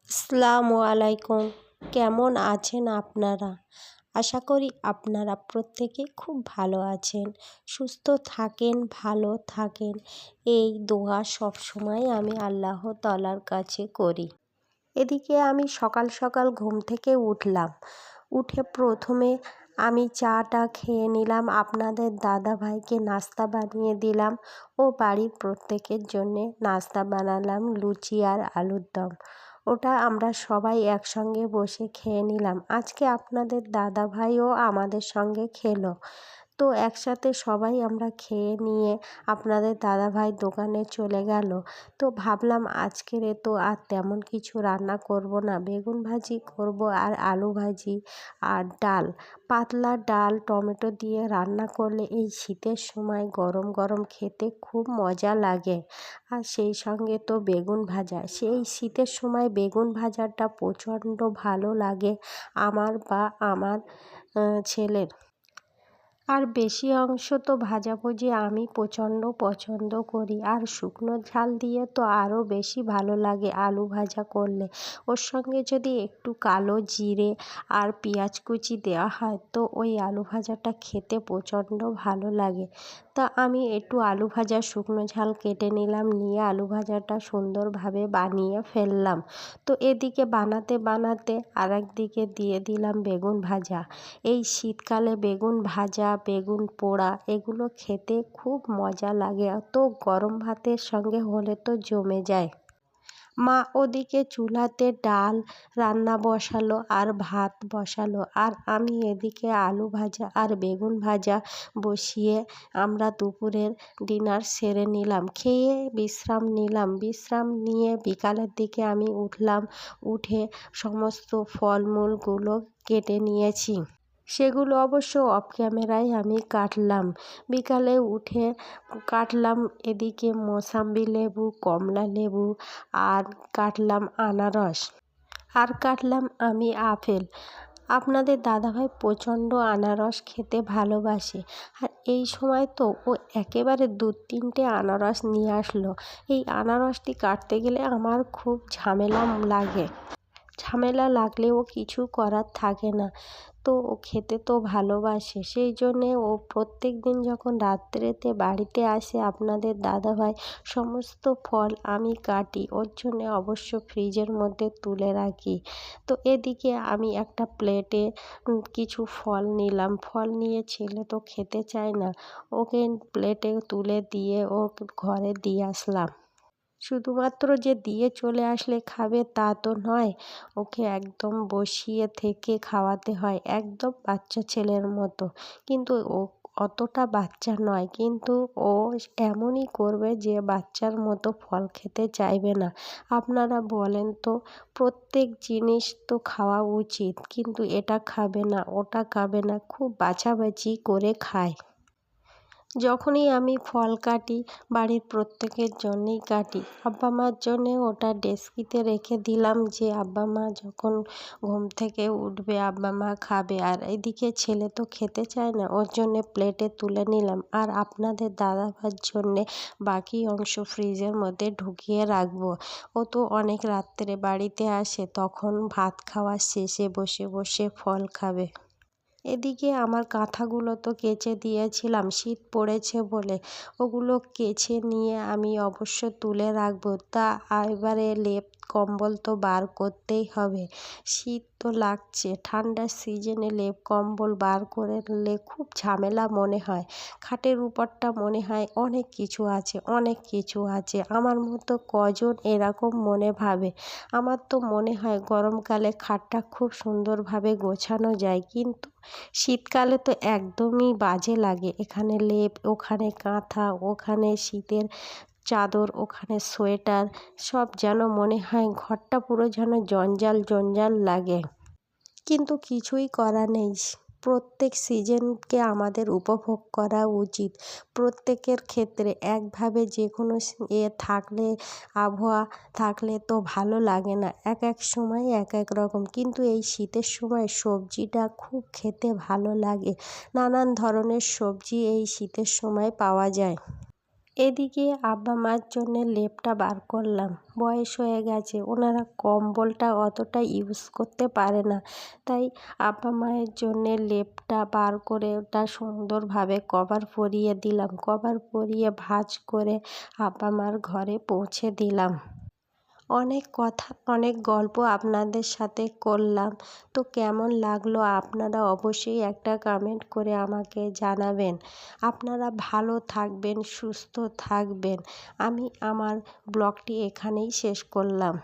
আসসালামু আলাইকুম। কেমন আছেন আপনারা? আশা করি আপনারা প্রত্যেকে খুব ভালো আছেন, সুস্থ থাকেন, ভালো থাকেন। এই দোয়া সবসময় আমি আল্লাহ তাআলার কাছে করি। এদিকে আমি সকাল সকাল ঘুম থেকে উঠলাম। উঠে প্রথমে আমি চাটা খেয়ে নিলাম, আপনাদের দাদাভাইকে নাস্তা বানিয়ে দিলাম ও বাড়ির প্রত্যেকের জন্যে নাস্তা বানালাম, লুচি আর আলুর দম। ওটা আমরা সবাই একসঙ্গে বসে খেয়ে নিলাম। আজকে আপনাদের দাদাভাইও আমাদের সঙ্গে খেলো। তো একসাথে সবাই আমরা খেয়ে নিয়ে আপনাদের দাদাভাই দোকানে চলে গেল। তো ভাবলাম আজকের তো আর তেমন কিছু রান্না করব না, বেগুন ভাজি করব আর আলু ভাজি আর ডাল, পাতলা ডাল টমেটো দিয়ে রান্না করলে এই শীতের সময় গরম গরম খেতে খুব মজা লাগে। আর সেই সঙ্গে তো বেগুন ভাজা, সেই শীতের সময় বেগুন ভাজাটা প্রচণ্ড ভালো লাগে আমার ছেলের। আর বেশি অংশ তো ভাজাভুজি আমি প্রচণ্ড পছন্দ করি, আর শুকনো ঝাল দিয়ে তো আরও বেশি ভালো লাগে আলু ভাজা করলে। ওর সঙ্গে যদি একটু কালো জিরে আর পেঁয়াজ কুচি দেওয়া হয় তো ওই আলু ভাজাটা খেতে প্রচণ্ড ভালো লাগে। তা আমি একটু আলু ভাজা শুকনো ঝাল কেটে নিলাম, নিয়ে আলু ভাজাটা সুন্দরভাবে বানিয়ে ফেললাম। তো এদিকে বানাতে বানাতে আরেকদিকে দিয়ে দিলাম বেগুন ভাজা। এই শীতকালে বেগুন ভাজা, বেগুন পোড়া এগুলো খেতে খুব মজা লাগে, তো গরম ভাতের সঙ্গে হলে তো জমে যায়। মা ওদিকে চুলাতে ডাল রান্না বসালো আর ভাত বসালো, আর আমি এদিকে আলু ভাজা আর বেগুন ভাজা বসিয়ে আমরা দুপুরের ডিনার সেরে নিলাম, খেয়ে বিশ্রাম নিলাম। বিশ্রাম নিয়ে বিকালের দিকে আমি উঠলাম, উঠে সমস্ত ফলমূলগুলো কেটে নিয়েছি। সেগুলো অবশ্য অফ ক্যামেরায় আমি কাটলাম। বিকালে উঠে কাটলাম এদিকে মোসাম্বি লেবু, কমলা লেবু, আর কাটলাম আনারস, আর কাটলাম আমি আপেল। আপনাদের দাদাভাই প্রচণ্ড আনারস খেতে ভালোবাসে, আর এই সময় তো ও একেবারে 2-3টে আনারস নিয়ে আসলো। এই আনারসটি কাটতে গেলে আমার খুব ঝামেলা লাগে, ঝামেলা লাগলেও কিছু করার থাকে না। তো ও খেতে তো ভালোবাসে, সেই জন্যে ও প্রত্যেক দিন যখন রাত্রেতে বাড়িতে আসে আপনাদের দাদাভাই সমস্ত ফল আমি কাটি, ওর জন্যে অবশ্য ফ্রিজের মধ্যে তুলে রাখি। তো এদিকে আমি একটা প্লেটে কিছু ফল নিলাম, ফল নিয়ে ছেলে তো খেতে চায় না, ওকে প্লেটে তুলে দিয়ে ও ঘরে দিয়ে আসলাম। শুধুমাত্র যে দিয়ে চলে আসলে খাবে তা তো নয়, ওকে একদম বসিয়ে থেকে খাওয়াতে হয়, একদম বাচ্চা ছেলের মতো। কিন্তু ও অতটা বাচ্চা নয়, কিন্তু ও এমনই করবে যে বাচ্চার মতো ফল খেতে চাইবে না। আপনারা বলেন তো, প্রত্যেক জিনিস তো খাওয়া উচিত, কিন্তু এটা খাবে না, ওটা খাবে না, খুব বাছাবাছি করে খায়। যখনই আমি ফল কাটি বাড়ির প্রত্যেকের জন্যেই কাটি, আব্বা মার জন্যে ওটা ডেস্কিতে রেখে দিলাম, যে আব্বা মা যখন ঘুম থেকে উঠবে আব্বা মা খাবে। আর এদিকে ছেলে তো খেতে চায় না, ওর জন্যে প্লেটে তুলে নিলাম, আর আপনাদের দাদাভাইয়ের জন্যে বাকি অংশ ফ্রিজের মধ্যে ঢুকিয়ে রাখবো। ও তো অনেক রাত্রে বাড়িতে আসে, তখন ভাত খাওয়ার শেষে বসে বসে ফল খাবে। এদিকে আমার কাঁথাগুলো তো কেচে দিয়েছিলাম, শীত পড়েছে বলে ওগুলো কেচে নিয়ে আমি অবশ্য তুলে রাখবো। তা এবারে লেপ কম্বল তো বার করতেই হবে, শীত তো লাগছে, ঠান্ডার সিজনে লেপ কম্বল বার করলে খুব ঝামেলা মনে হয়। খাটের উপরটা মনে হয় অনেক কিছু আছে, অনেক কিছু আছে, আমার মতো কজন এরকম মনে ভাবে। আমার তো মনে হয় গরমকালে খাটটা খুব সুন্দরভাবে গোছানো যায়, কিন্তু শীতকালে তো একদমই বাজে লাগে, এখানে লেপ, ওখানে কাঁথা, ওখানে শীতের চাদর, ওখানে সোয়েটার, সব যেন মনে হয় ঘরটা পুরো যেন জঞ্জাল জঞ্জাল লাগে। কিন্তু কিছুই করার নেই, প্রত্যেক সিজনকে আমাদের উপভোগ করা উচিত। প্রত্যেকের ক্ষেত্রে একভাবে যে কোনো থাকলে, আবহাওয়া থাকলে তো ভালো লাগে না, এক এক সময় এক এক রকম। কিন্তু এই শীতের সময় সবজিটা খুব খেতে ভালো লাগে, নানান ধরনের সবজি এই শীতের সময় পাওয়া যায়। এদিকে আব্বা মার জন্যে লেপটা বার করলাম। বয়স হয়ে গেছে, ওনারা কম্বলটা অতটা ইউজ করতে পারে না, তাই আব্বা মায়ের জন্যে লেপটা বার করে ওটা সুন্দরভাবে কভার পরিয়ে দিলাম। কভার পরিয়ে ভাঁজ করে আব্বা মার ঘরে পৌঁছে দিলাম। অনেক কথা অনেক গল্প আপনাদের সাথে করলাম, তো কেমন লাগলো আপনারা অবশ্যই একটা কমেন্ট করে আমাকে জানাবেন। আপনারা ভালো থাকবেন, সুস্থ থাকবেন। আমি আমার ব্লগটি এখানেই শেষ করলাম।